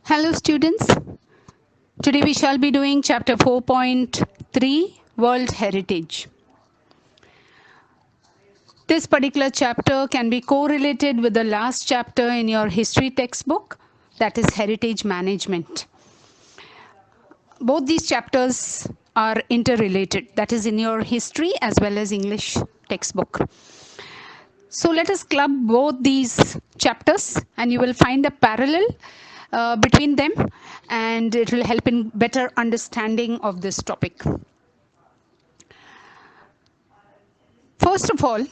Hello students, today we shall be doing chapter 4.3 World Heritage. This particular chapter can be correlated with the last chapter in your history textbook, that is heritage management. Both these chapters are interrelated, that is in your history as well as English textbook. So let us club both these chapters and you will find a parallel between them and it will help in better understanding of this topic. First of all,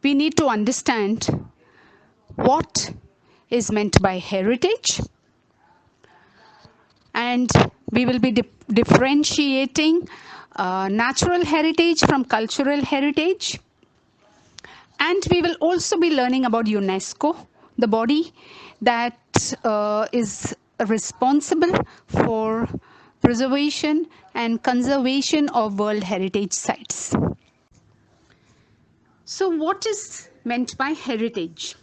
we need to understand what is meant by heritage, and we will be differentiating natural heritage from cultural heritage. And we will also be learning about UNESCO, the body that is responsible for preservation and conservation of World Heritage Sites. So what is meant by heritage?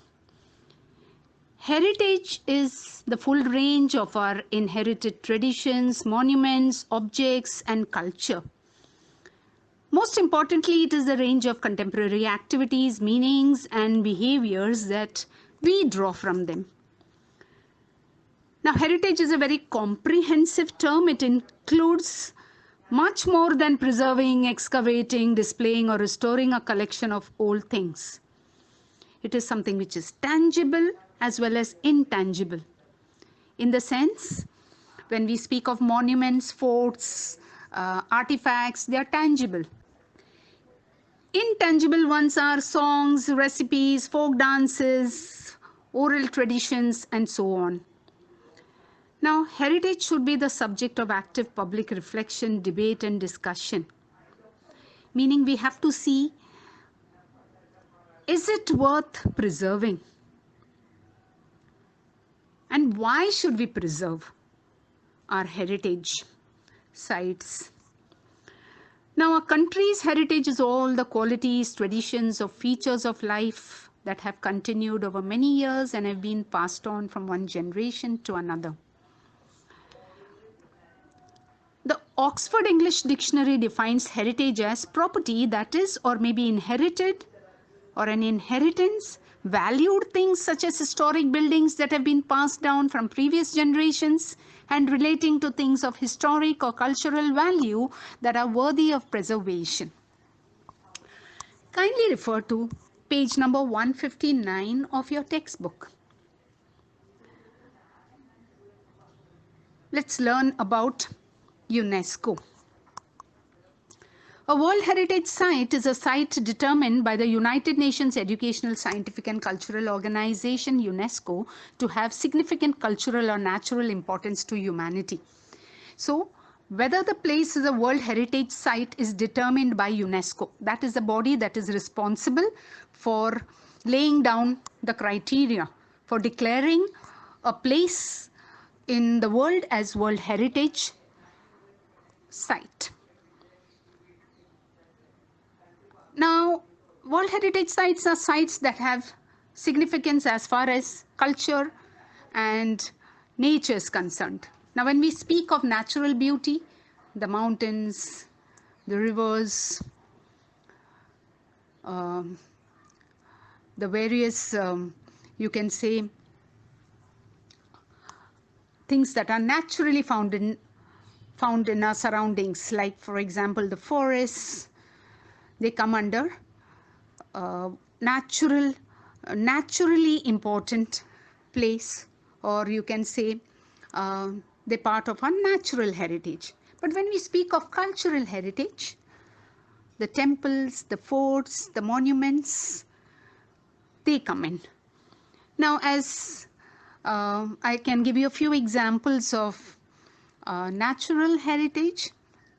Heritage is the full range of our inherited traditions, monuments, objects, and culture. Most importantly, it is the range of contemporary activities, meanings, and behaviors that we draw from them. Now, heritage is a very comprehensive term. It includes much more than preserving, excavating, displaying, or restoring a collection of old things. It is something which is tangible as well as intangible. In the sense, when we speak of monuments, forts, artifacts, they are tangible. Intangible ones are songs, recipes, folk dances, oral traditions, and so on. Now, heritage should be the subject of active public reflection, debate, and discussion. Meaning we have to see, is it worth preserving? And why should we preserve our heritage sites? Now, a country's heritage is all the qualities, traditions, or features of life that have continued over many years and have been passed on from one generation to another. The Oxford English Dictionary defines heritage as property that is or may be inherited or an inheritance, valued things such as historic buildings that have been passed down from previous generations, and relating to things of historic or cultural value that are worthy of preservation. Kindly refer to page number 159 of your textbook. Let's learn about UNESCO. A World Heritage Site is a site determined by the United Nations Educational, Scientific and Cultural Organization, UNESCO, to have significant cultural or natural importance to humanity. So, whether the place is a World Heritage Site is determined by UNESCO. That is the body that is responsible for laying down the criteria for declaring a place in the world as World Heritage Site. Now, World Heritage Sites are sites that have significance as far as culture and nature is concerned. Now, when we speak of natural beauty, the mountains, the rivers, the various, you can say, things that are naturally found in our surroundings, like, for example, the forests, they come under naturally important place, or you can say they're part of our natural heritage. But when we speak of cultural heritage, the temples, the forts, the monuments, they come in. Now, as I can give you a few examples of natural heritage,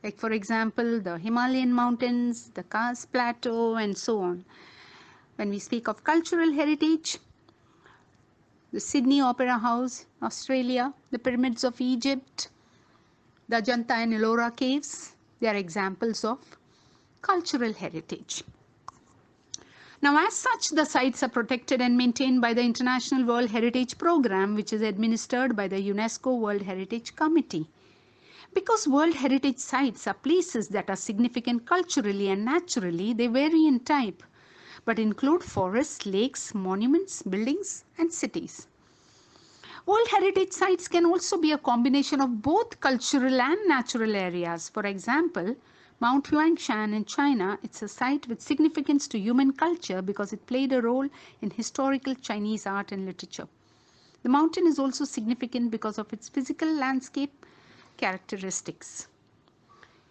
like, for example, the Himalayan mountains, the Kars Plateau, and so on. When we speak of cultural heritage, the Sydney Opera House, Australia, the pyramids of Egypt, the Ajanta and Ellora caves, they are examples of cultural heritage. Now, as such, the sites are protected and maintained by the International World Heritage Program, which is administered by the UNESCO World Heritage Committee. Because World Heritage sites are places that are significant culturally and naturally, they vary in type, but include forests, lakes, monuments, buildings, and cities. World Heritage sites can also be a combination of both cultural and natural areas. For example, Mount Huangshan in China, it's a site with significance to human culture because it played a role in historical Chinese art and literature. The mountain is also significant because of its physical landscape characteristics.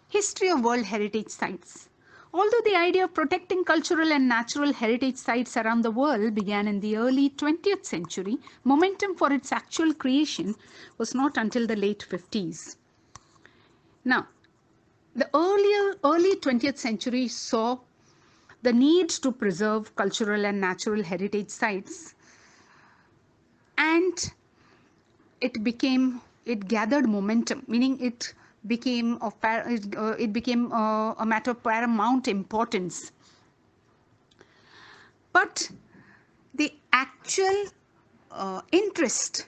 History of World Heritage Sites. Although the idea of protecting cultural and natural heritage sites around the world began in the early 20th century, momentum for its actual creation was not until the late 50s. Now, the early 20th century saw the need to preserve cultural and natural heritage sites, and it gathered momentum, meaning it became a matter of paramount importance. But the actual interest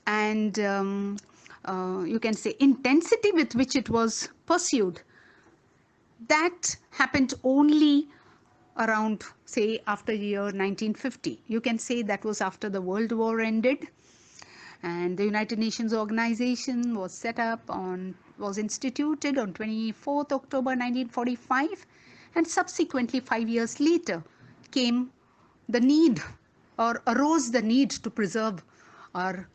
and you can say intensity with which it was pursued, that happened only around, say, after year 1950. You can say that was after the World War ended, and the United Nations organization was instituted on 24th October 1945, and subsequently 5 years later came the need, or arose the need, to preserve our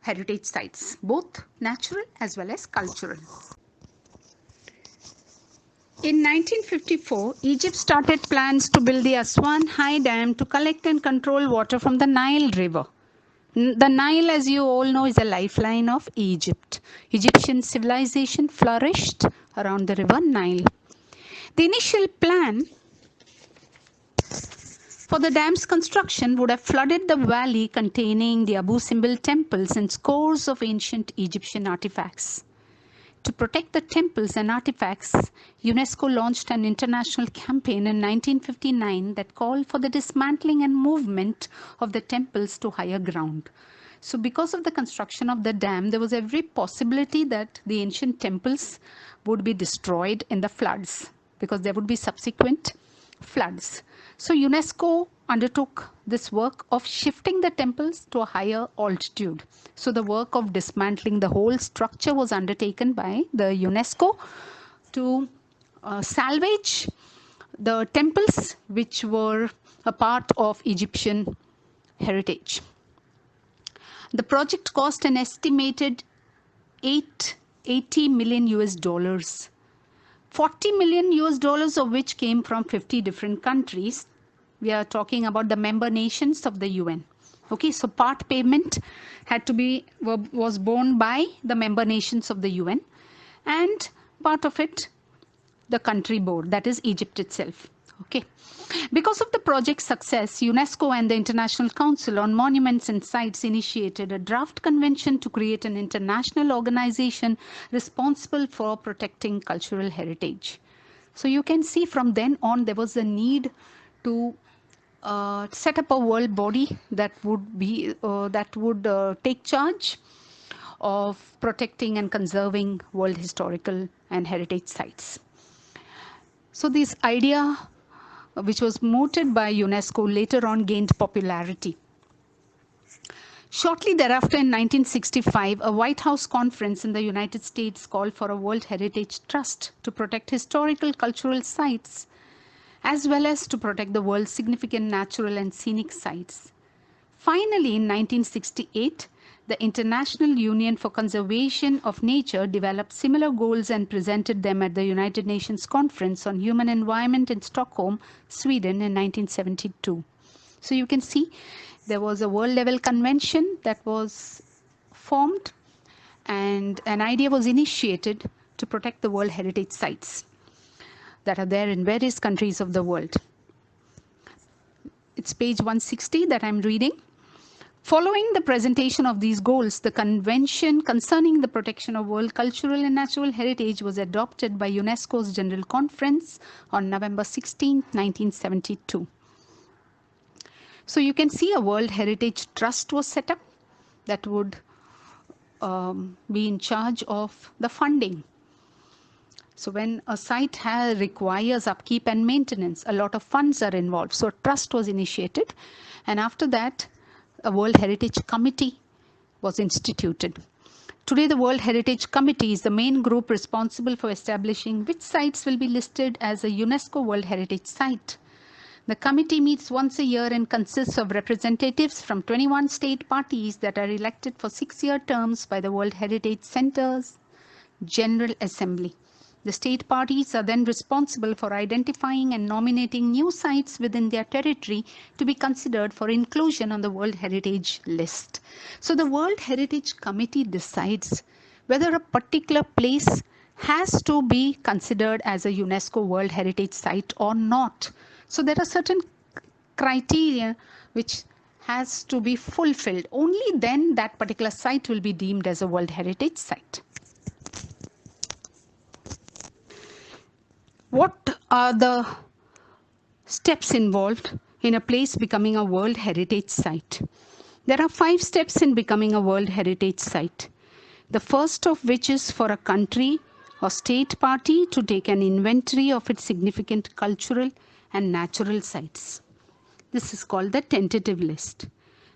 heritage sites, both natural as well as cultural. In 1954, Egypt started plans to build the Aswan High Dam to collect and control water from the Nile River. The Nile, as you all know, is a lifeline of Egypt. Egyptian civilization flourished around the river Nile. The initial plan for the dam's construction would have flooded the valley containing the Abu Simbel temples and scores of ancient Egyptian artifacts. To protect the temples and artifacts, UNESCO launched an international campaign in 1959 that called for the dismantling and movement of the temples to higher ground. So because of the construction of the dam, there was every possibility that the ancient temples would be destroyed in the floods, because there would be subsequent floods. So UNESCO undertook this work of shifting the temples to a higher altitude. So the work of dismantling the whole structure was undertaken by the UNESCO to salvage the temples which were a part of Egyptian heritage. The project cost an estimated $80 million US, 40 million US dollars of which came from 50 different countries. We are talking about the member nations of the UN. Okay, so part payment was borne by the member nations of the UN, and part of it the country bore, that is Egypt itself. Okay. Because of the project's success, UNESCO and the International Council on Monuments and Sites initiated a draft convention to create an international organization responsible for protecting cultural heritage. So you can see from then on there was a need to set up a world body that would take charge of protecting and conserving world historical and heritage sites. So this idea, which was mooted by UNESCO, later on gained popularity. Shortly thereafter, in 1965, a White House conference in the United States called for a World Heritage Trust to protect historical cultural sites, as well as to protect the world's significant natural and scenic sites. Finally, in 1968, the International Union for Conservation of Nature developed similar goals and presented them at the United Nations Conference on Human Environment in Stockholm, Sweden in 1972. So you can see there was a world level convention that was formed, and an idea was initiated to protect the World Heritage Sites that are there in various countries of the world. It's page 160 that I'm reading. Following the presentation of these goals, the Convention concerning the protection of world cultural and natural heritage was adopted by UNESCO's General Conference on November 16, 1972. So you can see a World Heritage Trust was set up that would be in charge of the funding. So when a site requires upkeep and maintenance, a lot of funds are involved. So a trust was initiated, and after that, a World Heritage Committee was instituted. Today, the World Heritage Committee is the main group responsible for establishing which sites will be listed as a UNESCO World Heritage Site. The committee meets once a year and consists of representatives from 21 state parties that are elected for 6-year terms by the World Heritage Center's General Assembly. The state parties are then responsible for identifying and nominating new sites within their territory to be considered for inclusion on the World Heritage List. So the World Heritage Committee decides whether a particular place has to be considered as a UNESCO World Heritage Site or not. So there are certain criteria which has to be fulfilled. Only then that particular site will be deemed as a World Heritage Site. What are the steps involved in a place becoming a World Heritage Site? There are 5 steps in becoming a World Heritage Site. The first of which is for a country or state party to take an inventory of its significant cultural and natural sites. This is called the tentative list.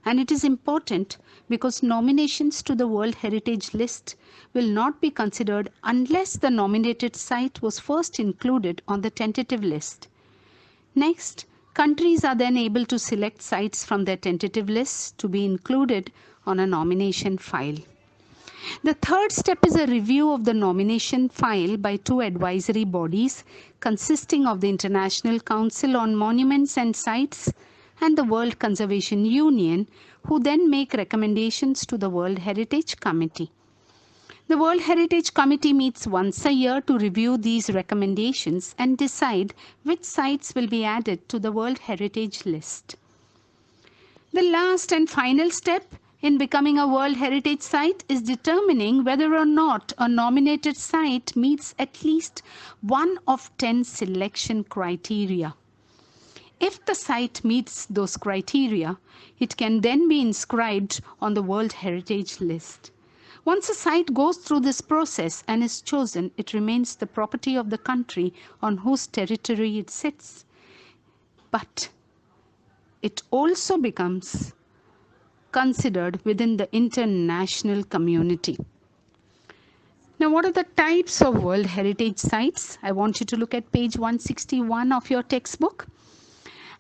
And it is important because nominations to the World Heritage List will not be considered unless the nominated site was first included on the tentative list. Next, countries are then able to select sites from their tentative lists to be included on a nomination file. The third step is a review of the nomination file by 2 advisory bodies consisting of the International Council on Monuments and Sites and the World Conservation Union, who then make recommendations to the World Heritage Committee. The World Heritage Committee meets once a year to review these recommendations and decide which sites will be added to the World Heritage List. The last and final step in becoming a World Heritage Site is determining whether or not a nominated site meets at least one of 10 selection criteria. If the site meets those criteria, it can then be inscribed on the World Heritage List. Once a site goes through this process and is chosen, it remains the property of the country on whose territory it sits. But it also becomes considered within the international community. Now, what are the types of World Heritage Sites? I want you to look at page 161 of your textbook.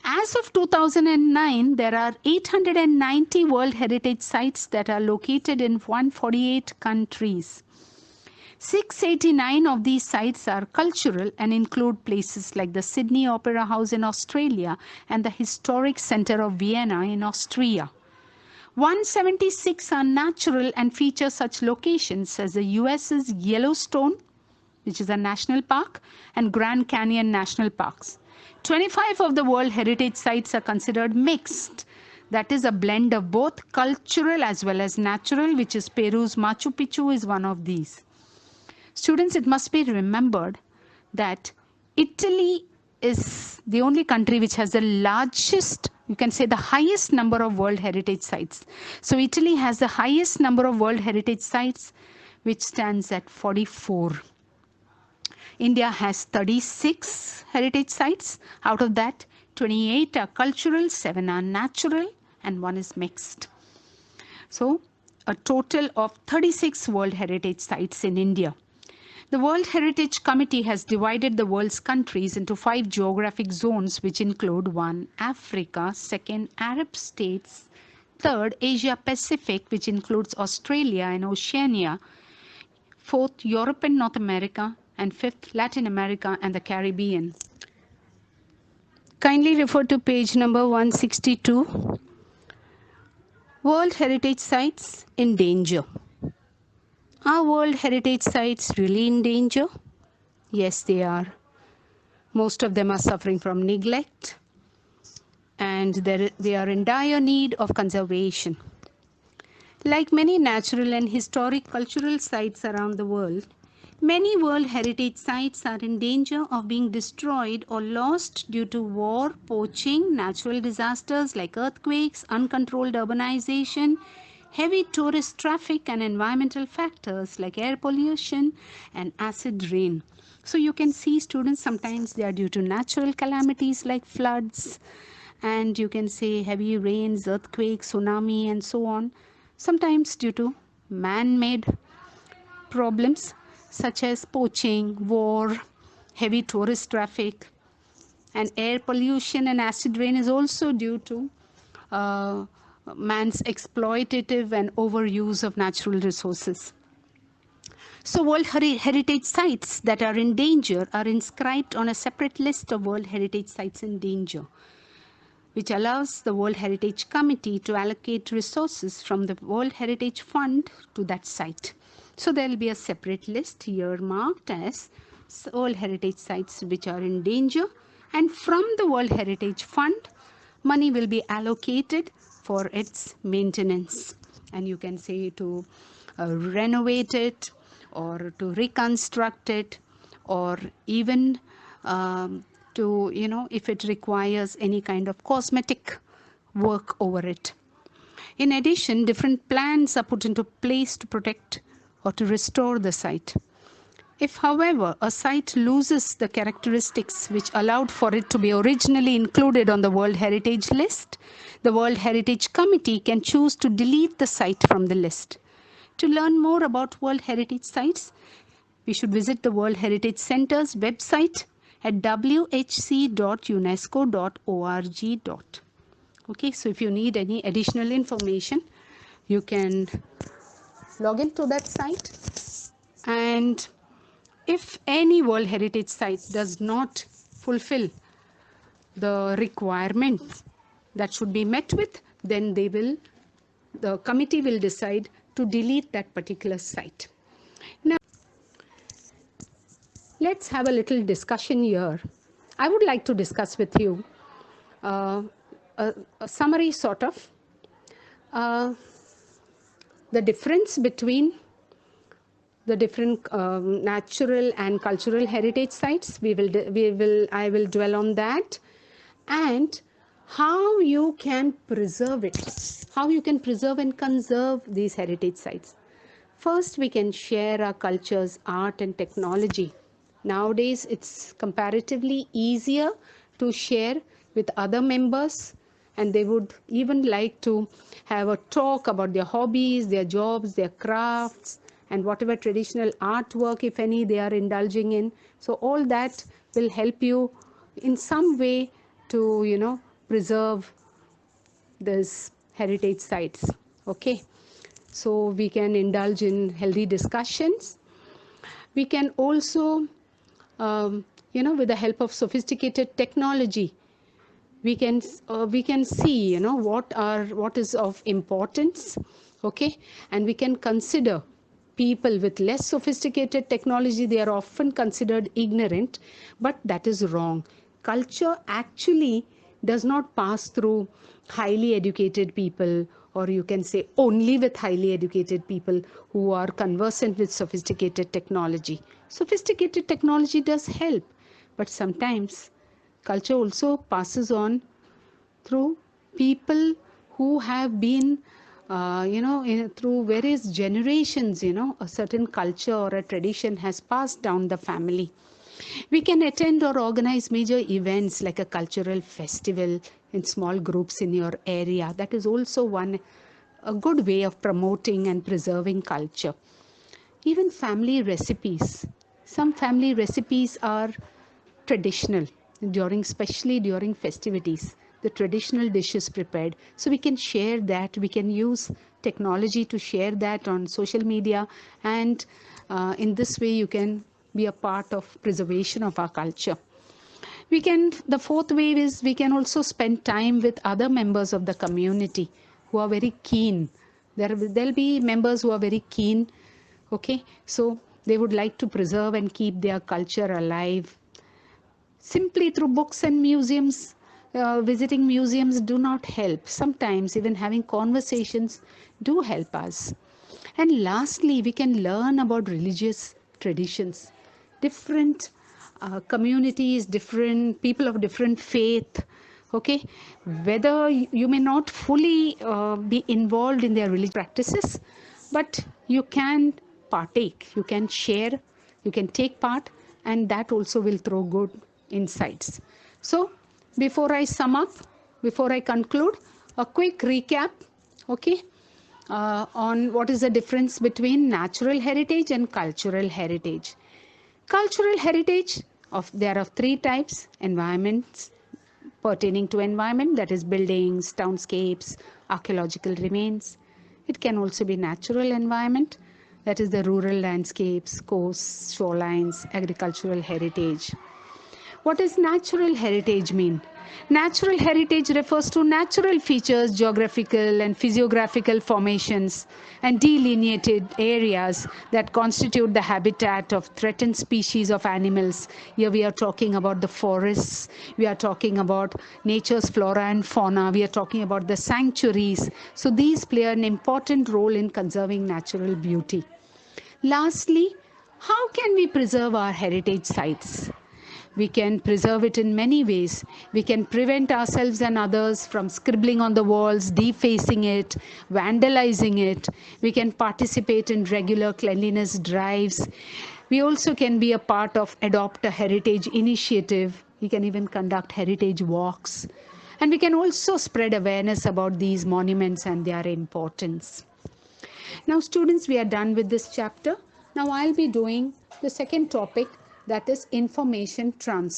As of 2009, there are 890 World Heritage Sites that are located in 148 countries. 689 of these sites are cultural and include places like the Sydney Opera House in Australia and the Historic Center of Vienna in Austria. 176 are natural and feature such locations as the US's Yellowstone, which is a national park, and Grand Canyon National Parks. 25 of the World Heritage Sites are considered mixed. That is a blend of both cultural as well as natural, which is Peru's Machu Picchu is one of these. Students, it must be remembered that Italy is the only country which has the largest, you can say the highest number of World Heritage Sites. So Italy has the highest number of World Heritage Sites, which stands at 44. India has 36 heritage sites. Out of that, 28 are cultural, 7 are natural, and 1 is mixed. So a total of 36 World Heritage Sites in India. The World Heritage Committee has divided the world's countries into 5 geographic zones, which include 1. Africa, 2. Arab states, 3. Asia Pacific, which includes Australia and Oceania, 4. Europe and North America, and 5th Latin America and the Caribbean. Kindly refer to page number 162. World Heritage Sites in danger. Are World Heritage Sites really in danger? Yes, they are. Most of them are suffering from neglect, and they are in dire need of conservation. Like many natural and historic cultural sites around the world, Many World Heritage Sites are in danger of being destroyed or lost due to war, poaching, natural disasters like earthquakes, uncontrolled urbanization, heavy tourist traffic, and environmental factors like air pollution and acid rain. So you can see, students, sometimes they are due to natural calamities like floods, and you can say heavy rains, earthquakes, tsunami, and so on. Sometimes due to man-made problems such as poaching, war, heavy tourist traffic, and air pollution and acid rain is also due to uh, man's exploitative and overuse of natural resources. So World Heritage Sites that are in danger are inscribed on a separate list of World Heritage Sites in danger, which allows the World Heritage Committee to allocate resources from the World Heritage Fund to that site. So there will be a separate list here marked as World Heritage Sites which are in danger, and from the World Heritage Fund, money will be allocated for its maintenance. And you can say to renovate it, or to reconstruct it, or even to, if it requires any kind of cosmetic work over it. In addition, different plans are put into place to protect or to restore the site. If, however, a site loses the characteristics which allowed for it to be originally included on the World Heritage List, the World Heritage Committee can choose to delete the site from the list. To learn more about World Heritage Sites, we should visit the World Heritage Center's website at whc.unesco.org. Okay, so if you need any additional information, you can log into that site. And if any World Heritage Site does not fulfill the requirements that should be met with, then the committee will decide to delete that particular site. Now, let's have a little discussion here. I would like to discuss with you a summary sort of the difference between the different natural and cultural heritage sites. I will dwell on that, and how you can preserve it, how you can preserve and conserve these heritage sites. First, we can share our cultures, art, and technology. Nowadays, it's comparatively easier to share with other members, and they would even like to have a talk about their hobbies, their jobs, their crafts, and whatever traditional artwork, if any, they are indulging in. So all that will help you in some way to, preserve these heritage sites. Okay, so we can indulge in healthy discussions. We can also, with the help of sophisticated technology, we can see, what is of importance. Okay, and we can consider people with less sophisticated technology. They are often considered ignorant, but that is wrong. Culture actually does not pass through highly educated people, or you can say only with highly educated people who are conversant with sophisticated technology. Sophisticated technology does help, but sometimes culture also passes on through people who have been through various generations. A certain culture or a tradition has passed down the family. We can attend or organize major events like a cultural festival in small groups in your area. That is also a good way of promoting and preserving culture. Even family recipes. Some family recipes are traditional, especially during festivities. The traditional dishes prepared. So we can share that. We can use technology to share that on social media. And in this way, you can be a part of preservation of our culture. The fourth way is we can also spend time with other members of the community who are very keen. There'll be members who are very keen. Okay, so they would like to preserve and keep their culture alive. Simply through books and museums, visiting museums do not help. Sometimes even having conversations do help us. And lastly, we can learn about religious traditions, different communities, different people of different faith. Okay, whether you may not fully be involved in their religious practices, but you can partake, you can share, you can take part, and that also will throw good insights. So before I sum up, before I conclude, a quick recap, okay, on what is the difference between natural heritage and cultural heritage. Cultural heritage, there are three types: environments, pertaining to environment, that is buildings, townscapes, archaeological remains. It can also be natural environment, that is the rural landscapes, coasts, shorelines, agricultural heritage. What does natural heritage mean? Natural heritage refers to natural features, geographical and physiographical formations, and delineated areas that constitute the habitat of threatened species of animals. Here we are talking about the forests, we are talking about nature's flora and fauna, we are talking about the sanctuaries. So these play an important role in conserving natural beauty. Lastly, how can we preserve our heritage sites? We can preserve it in many ways. We can prevent ourselves and others from scribbling on the walls, defacing it, vandalizing it. We can participate in regular cleanliness drives. We also can be a part of Adopt a Heritage initiative. We can even conduct heritage walks. And we can also spread awareness about these monuments and their importance. Now, students, we are done with this chapter. Now, I'll be doing the second topic, that is information transfer.